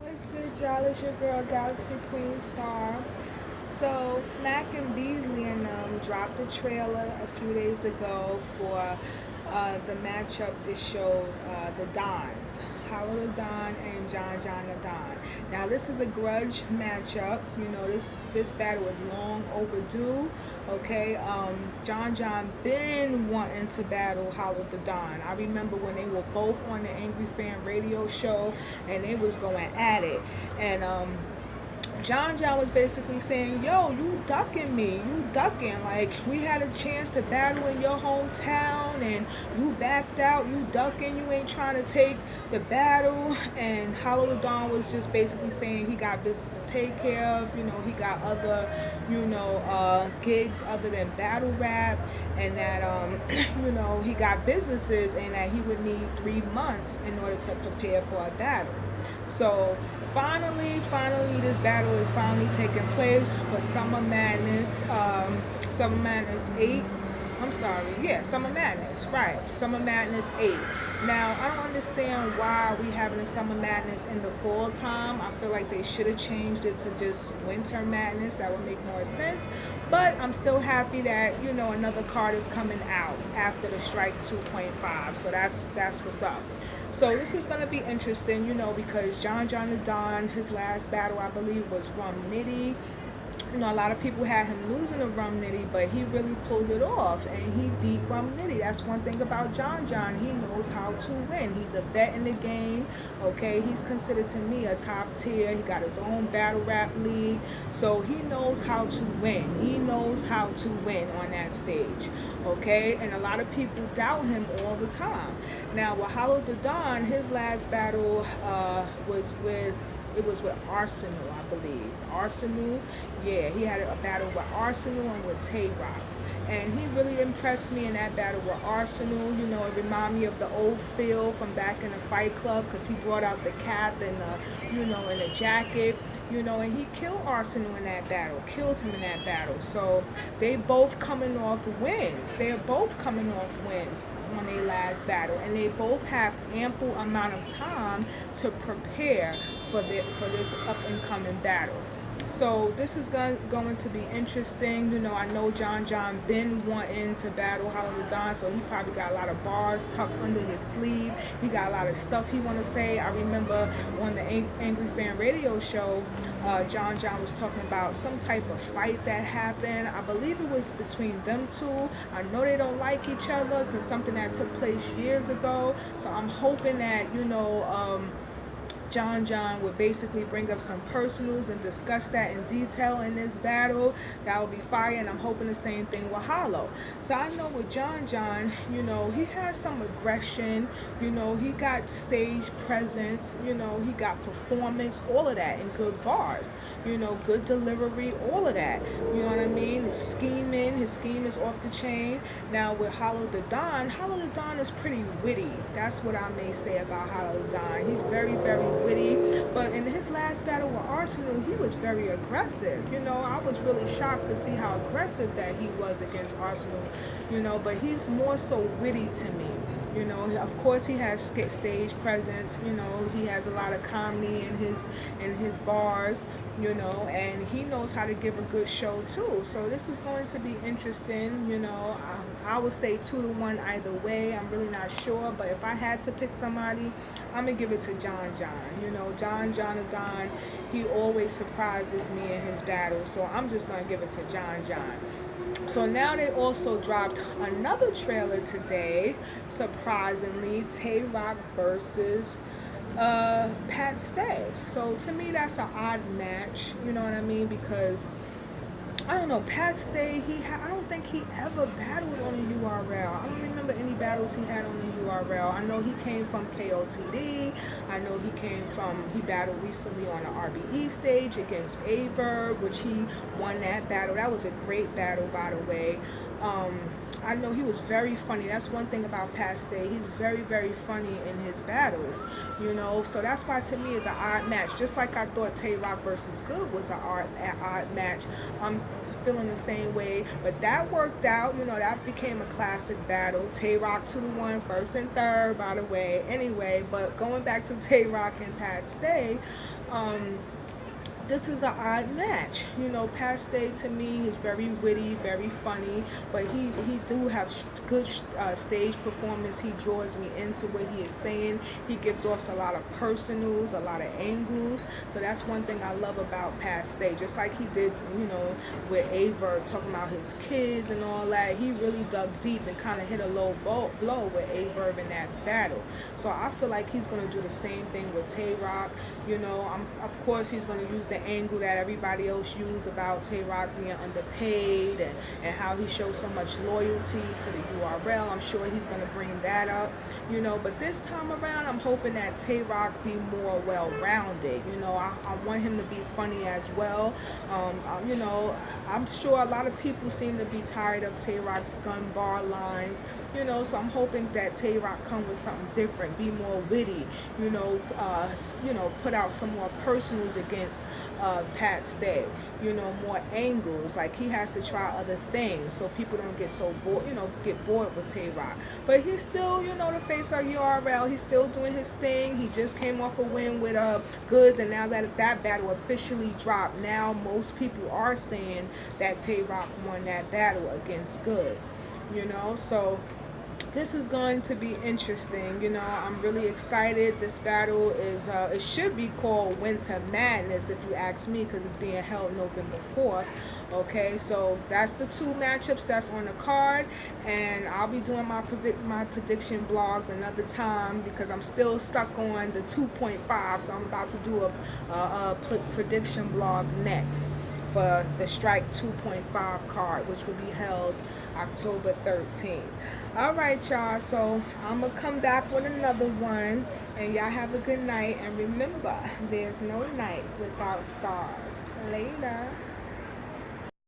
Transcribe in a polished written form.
What's good, y'all? It's your girl, Galaxy Queen Star. So, Smack and Beasley and them dropped a trailer a few days ago for the matchup. It showed the Dons, Hollow the Don and John the Don. Now, this is a grudge matchup. You know, this battle is long overdue. Okay, John been wanting to battle Hollow the Don. I remember when they were both on the Angry Fan radio show and they was going at it. And John was basically saying, yo, you ducking me. You ducking. Like, we had a chance to battle in your hometown and you backed out. You ducking. You ain't trying to take the battle. And Hollow the Dawn was just basically saying he got business to take care of. You know, he got other, gigs other than battle rap. And that, he got businesses and that he would need 3 months in order to prepare for a battle. So finally, this battle is finally taking place for Summer Madness. Summer Madness 8. I'm sorry, yeah, Summer Madness, right? Summer Madness 8. Now, I don't understand why we having a Summer Madness in the fall time. I feel like they should have changed it to just Winter Madness. That would make more sense. But I'm still happy that, another card is coming out after the Strike 2.5. So that's what's up. So this is going to be interesting, because John the Don, his last battle, I believe, was Rum Nitty. A lot of people had him losing to Rum Nitty, but he really pulled it off, and he beat Rum Nitty. That's one thing about John. He knows how to win. He's a vet in the game, okay? He's considered to me a top tier. He got his own battle rap league, so he knows how to win. He knows how to win on that stage, okay? And a lot of people doubt him all the time. Now, with Hollow the Don, his last battle was with Arsenal, I believe. Arsenal, yeah, he had a battle with Arsenal and with TAYROC. And he really impressed me in that battle with Arsenal. It reminded me of the old Phil from back in the Fight Club because he brought out the cap and and the jacket. And he killed Arsenal in that battle, killed him in that battle. So they both coming off wins. They're both coming off wins on their last battle, and they both have ample amount of time to prepare for this up and coming battle. So this is going to be interesting. I know John been wanting to battle Hollow the Don, so he probably got a lot of bars tucked under his sleeve. He got a lot of stuff he want to say. I remember on the Angry Fan radio show, John was talking about some type of fight that happened. I believe it was between them two. I know they don't like each other because something that took place years ago. So I'm hoping that, John would basically bring up some personals and discuss that in detail in this battle. That would be fire, and I'm hoping the same thing with Hollow. So I know with John, he has some aggression, he got stage presence, he got performance, all of that, and good bars, good delivery, all of that. You know what I mean? His scheme is off the chain. Now with Hollow the Don is pretty witty. That's what I may say about Hollow the Don. He's very, very witty, but in his last battle with Arsenal, he was very aggressive. I was really shocked to see how aggressive that he was against Arsenal, but he's more so witty to me. Of course he has stage presence, he has a lot of comedy in his bars, and he knows how to give a good show too. So this is going to be interesting. I would say 2-1 either way. I'm really not sure, but if I had to pick somebody, I'm gonna give it to John. John the Don, he always surprises me in his battles, so I'm just gonna give it to John. So now they also dropped another trailer today, surprisingly, TAYROC versus Pat Stay. So to me, that's an odd match, you know what I mean? Because I don't know, Pat Stay, I don't think he ever battled on a URL. I don't remember any battles he had on the URL. I know he came from KOTD. I know he battled recently on the RBE stage against Averb, which he won that battle. That was a great battle, by the way. I know he was very funny. That's one thing about Past Day. He's very, very funny in his battles, you know. So that's why to me it's an odd match. Just like I thought TAYROC versus Good was an odd match. I'm feeling the same way. But that worked out, you know. That became a classic battle. TAYROC 2-1, first and third, by the way. Anyway, but going back to TAYROC and Past Day, this is an odd match. You know, Past Day to me is very witty, very funny, but he do have good stage performance. He draws me into what he is saying. He gives us a lot of personals, a lot of angles. So that's one thing I love about Past Day. Just like he did, you know, with Averb talking about his kids and all that. He really dug deep and kind of hit a low blow with Averb in that battle. So I feel like he's going to do the same thing with TAYROC. You know, of course he's going to use the angle that everybody else used about TAYROC being underpaid and how he shows so much loyalty to the URL. I'm sure he's going to bring that up, you know, but this time around I'm hoping that TAYROC be more well-rounded. You know, I want him to be funny as well. You know, I'm sure a lot of people seem to be tired of TAYROC's gun bar lines, you know, so I'm hoping that TAYROC come with something different, be more witty, you know, put out some more personals against Past Day, you know, more angles. Like he has to try other things so people don't get so bored, you know, get bored with TAYROC. But he's still, you know, the face of URL. He's still doing his thing. He just came off a win with Goods, and now that that battle officially dropped, now most people are saying that TAYROC won that battle against Goods, you know. So this is going to be interesting. You know, I'm really excited. This battle is it should be called Winter Madness if you ask me, because it's being held November 4th. Okay, so that's the two matchups that's on the card, and I'll be doing my prediction blogs another time because I'm still stuck on the 2.5, so I'm about to do a prediction blog next for the Strike 2.5 card, which will be held October 13th. All right, y'all, so I'm gonna come back with another one, and y'all have a good night, and remember, there's no night without stars. Later.